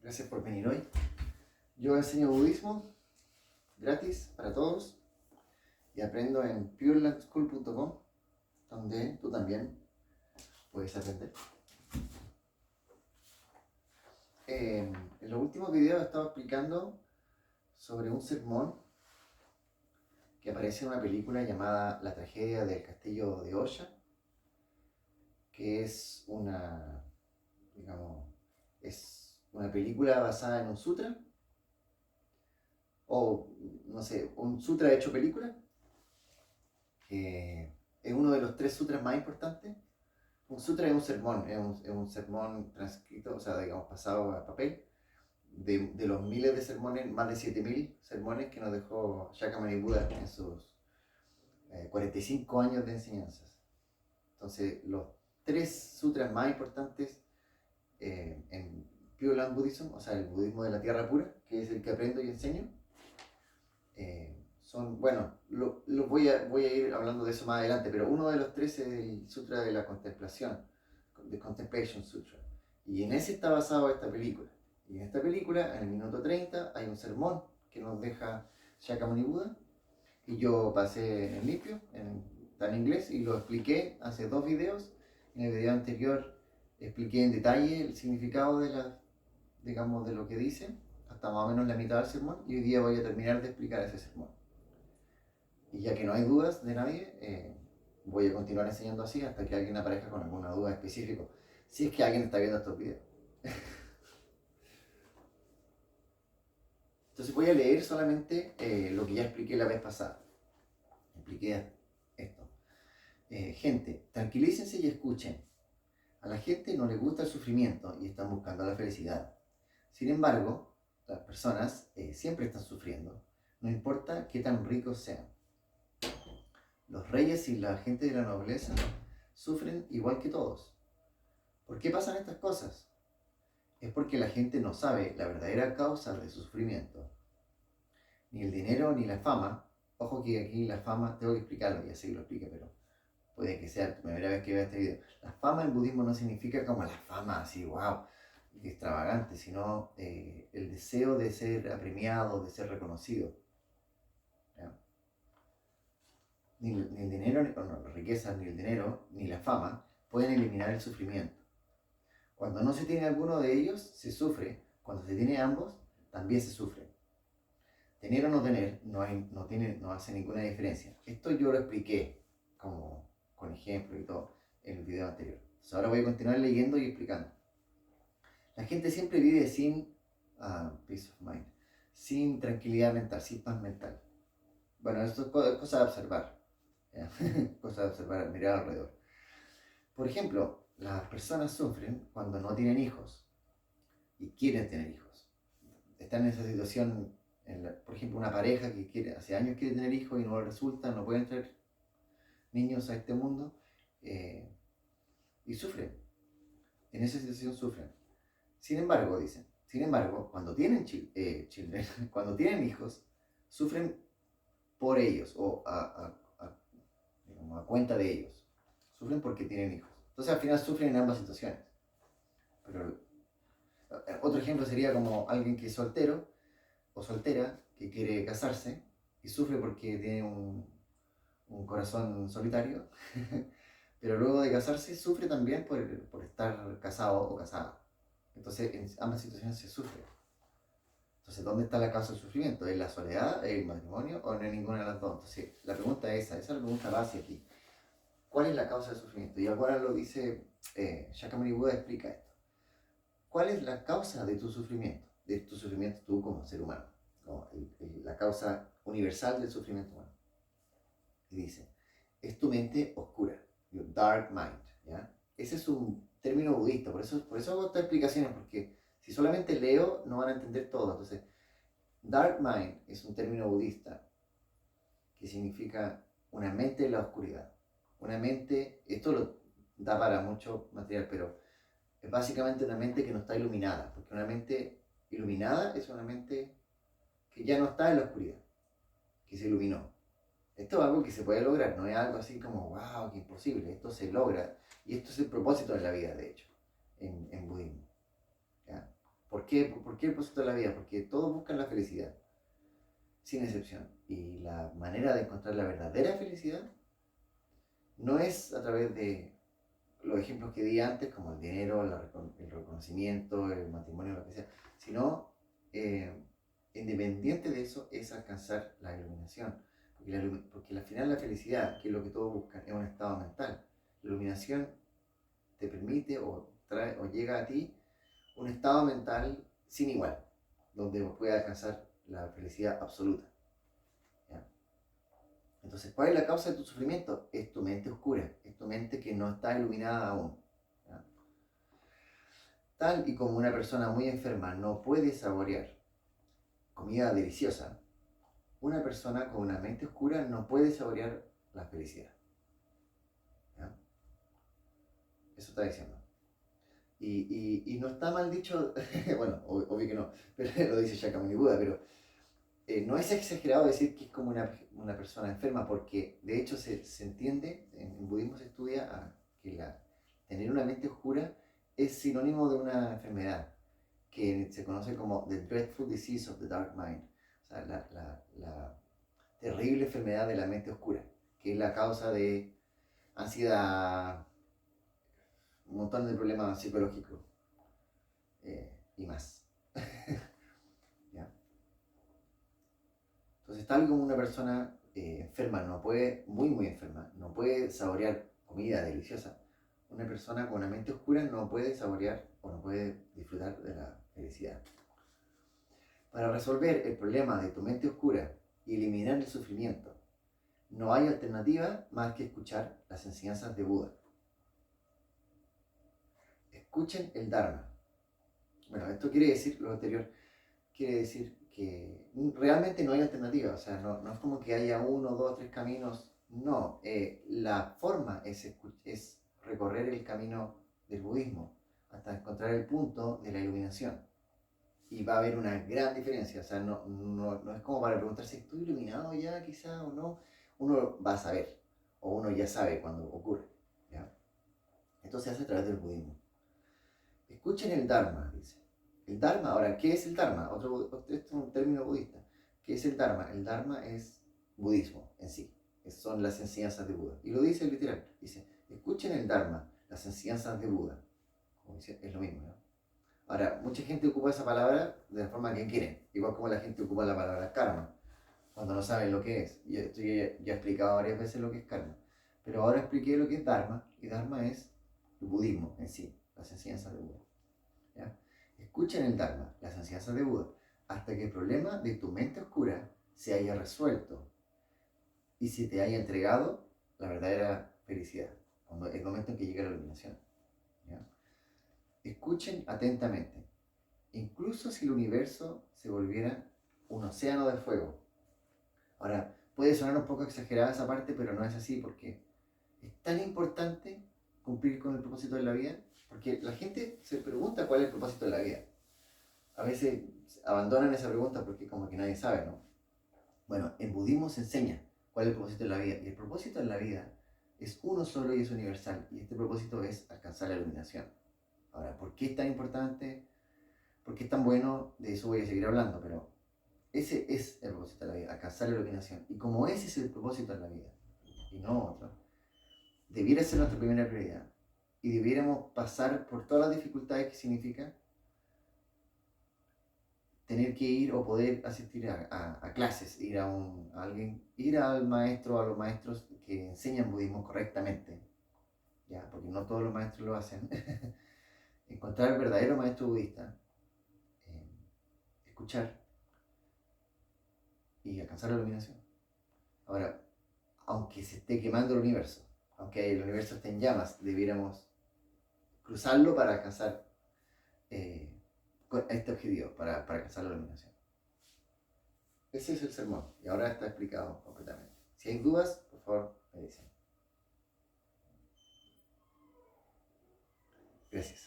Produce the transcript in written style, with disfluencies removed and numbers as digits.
Gracias por venir hoy. Yo enseño budismo gratis para todos y aprendo en purelandschool.com, donde tú también puedes aprender. En los últimos videos he estado explicando sobre un sermón que aparece en una película llamada La tragedia del castillo de Osha, que es una película basada en un sutra, o no sé, un sutra hecho película. Es uno de los 3 sutras más importantes. Un sutra es un sermón, es un sermón transcrito, o sea, digamos, pasado a papel, de los miles de sermones, más de 7000 sermones que nos dejó Shakyamuni Buda en sus 45 años de enseñanzas. Entonces, los 3 sutras más importantes en Pure Land Buddhism, o sea, el budismo de la tierra pura, que es el que aprendo y enseño, son, bueno, voy a ir hablando de eso más adelante, pero uno de los 3 es el Sutra de la Contemplación, The Contemplation Sutra, y en ese está basado esta película. Y en esta película, en el minuto 30, hay un sermón que nos deja Shakyamuni Buda, y yo pasé en limpio, está en inglés, y lo expliqué hace 2 videos. En el video anterior expliqué en detalle el significado de lo que dice, hasta más o menos la mitad del sermón, y hoy día voy a terminar de explicar ese sermón. Y ya que no hay dudas de nadie, voy a continuar enseñando así hasta que alguien aparezca con alguna duda específica, si es que alguien está viendo estos videos. Entonces voy a leer solamente lo que ya expliqué la vez pasada. Expliqué esto. Gente, tranquilícense y escuchen. A la gente no le gusta el sufrimiento y están buscando la felicidad. Sin embargo, las personas siempre están sufriendo, no importa qué tan ricos sean. Los reyes y la gente de la nobleza sufren igual que todos. ¿Por qué pasan estas cosas? Es porque la gente no sabe la verdadera causa de su sufrimiento. Ni el dinero ni la fama. Ojo que aquí la fama, tengo que explicarlo, ya sé que lo expliqué, pero puede que sea la primera vez que vea este video. La fama en budismo no significa como la fama así, wow, extravagante, sino el deseo de ser apremiado, de ser reconocido. Ni el dinero, no, las riquezas, ni el dinero, ni la fama pueden eliminar el sufrimiento. Cuando no se tiene alguno de ellos, se sufre. Cuando se tiene ambos, también se sufre. Tener o no tener no hace ninguna diferencia. Esto yo lo expliqué como con ejemplos y todo en el video anterior. Entonces ahora voy a continuar leyendo y explicando. La gente siempre vive sin peace of mind, sin tranquilidad mental, sin paz mental. Bueno, esto es cosa de observar. Cosa de observar, mirar alrededor. Por ejemplo, las personas sufren cuando no tienen hijos y quieren tener hijos. Están en esa situación, por ejemplo, una pareja que hace años quiere tener hijos y no le resulta, no pueden traer niños a este mundo y sufren. En esa situación sufren. Sin embargo, dicen, cuando tienen cuando tienen hijos, sufren por ellos o a cuenta de ellos. Sufren porque tienen hijos. Entonces al final sufren en ambas situaciones. Pero otro ejemplo sería como alguien que es soltero o soltera que quiere casarse y sufre porque tiene un corazón solitario, pero luego de casarse sufre también por estar casado o casada. Entonces en ambas situaciones se sufre. Entonces, ¿dónde está la causa del sufrimiento? ¿Es la soledad, el matrimonio o no es ninguna de las dos? Entonces, la pregunta es esa es la pregunta base aquí. ¿Cuál es la causa del sufrimiento? Y ahora lo dice Shakyamuni Buda, explica esto. ¿Cuál es la causa de tu sufrimiento? De tu sufrimiento tú como ser humano. ¿No? La causa universal del sufrimiento humano. Y dice, es tu mente oscura, your dark mind. ¿Ya? Ese es un término budista, por eso hago estas explicaciones, porque si solamente leo no van a entender todo. Entonces, dark mind es un término budista que significa una mente en la oscuridad. Una mente, esto lo da para mucho material, pero es básicamente una mente que no está iluminada, porque una mente iluminada es una mente que ya no está en la oscuridad, que se iluminó. Esto es algo que se puede lograr, no es algo así como, wow, qué imposible, esto se logra, y esto es el propósito de la vida, de hecho, en budismo. ¿Ya? por qué el propósito de la vida? Porque todos buscan la felicidad, sin excepción. Y la manera de encontrar la verdadera felicidad no es a través de los ejemplos que di antes, como el dinero, el reconocimiento, el matrimonio, lo que sea, sino, eh, independiente de eso, es alcanzar la iluminación. Porque al final la felicidad, que es lo que todos buscan, es un estado mental. La iluminación te permite o, trae, o llega a ti un estado mental sin igual, donde puedes alcanzar la felicidad absoluta. ¿Ya? Entonces, ¿cuál es la causa de tu sufrimiento? Es tu mente oscura, es tu mente que no está iluminada aún. ¿Ya? Tal y como una persona muy enferma no puede saborear comida deliciosa, una persona con una mente oscura no puede saborear la felicidad. ¿Ya? Eso está diciendo. Y no está mal dicho, bueno, obvio que no, pero lo dice Shakyamuni Buda, pero no es exagerado decir que es como una persona enferma, porque de hecho se entiende, en budismo se estudia que tener una mente oscura es sinónimo de una enfermedad que se conoce como The Dreadful Disease of the Dark Mind, o sea, la terrible enfermedad de la mente oscura, que es la causa de ansiedad, un montón de problemas psicológicos y más. ¿Ya? Entonces, tal como una persona enferma no puede, muy muy enferma, no puede saborear comida deliciosa, una persona con una mente oscura no puede saborear o no puede disfrutar de la felicidad. Para resolver el problema de tu mente oscura y eliminar el sufrimiento, no hay alternativa más que escuchar las enseñanzas de Buda. Escuchen el Dharma. Bueno, esto quiere decir, lo anterior, quiere decir que realmente no hay alternativa. O sea, no es como que haya uno, dos, tres caminos. No, la forma es recorrer el camino del budismo hasta encontrar el punto de la iluminación. Y va a haber una gran diferencia. O sea, no es como para preguntar si estoy iluminado ya quizá o no. Uno va a saber, o uno ya sabe cuando ocurre. ¿Ya? Esto se hace a través del budismo. Escuchen el Dharma, dice. El Dharma, ahora, ¿qué es el Dharma? Esto es un término budista. ¿Qué es el Dharma? El Dharma es budismo en sí. Son las enseñanzas de Buda. Y lo dice literal. Dice, escuchen el Dharma, las enseñanzas de Buda. Como dice, es lo mismo, ¿no? Ahora, mucha gente ocupa esa palabra de la forma que quieren. Igual como la gente ocupa la palabra karma, cuando no saben lo que es. Y esto ya he explicado varias veces lo que es karma. Pero ahora expliqué lo que es Dharma. Y Dharma es el budismo en sí, las enseñanzas de Buda. ¿Ya? Escuchen el Dharma, las enseñanzas de Buda, hasta que el problema de tu mente oscura se haya resuelto y se te haya entregado la verdadera felicidad, cuando el momento en que llega la iluminación. ¿Ya? Escuchen atentamente, incluso si el universo se volviera un océano de fuego. Ahora, puede sonar un poco exagerada esa parte, pero no es así, porque es tan importante cumplir con el propósito de la vida, porque la gente se pregunta cuál es el propósito de la vida. A veces abandonan esa pregunta porque como que nadie sabe, ¿no? Bueno, en budismo se enseña cuál es el propósito de la vida. Y el propósito de la vida es uno solo y es universal. Y este propósito es alcanzar la iluminación. Ahora, ¿por qué es tan importante? ¿Por qué es tan bueno? De eso voy a seguir hablando, pero ese es el propósito de la vida, alcanzar la iluminación. Y como ese es el propósito de la vida, y no otro, debiera ser nuestra primera prioridad. Y debiéramos pasar por todas las dificultades que significa tener que ir o poder asistir a clases, ir al maestro, a los maestros que enseñan budismo correctamente, ¿ya? Porque no todos los maestros lo hacen. Encontrar el verdadero maestro budista, eh, escuchar y alcanzar la iluminación. Ahora, aunque se esté quemando el universo, aunque el universo esté en llamas, debiéramos cruzarlo para alcanzar este objetivo, para alcanzar la iluminación. Ese es el sermón y ahora está explicado completamente. Si hay dudas, por favor, me dicen. Gracias.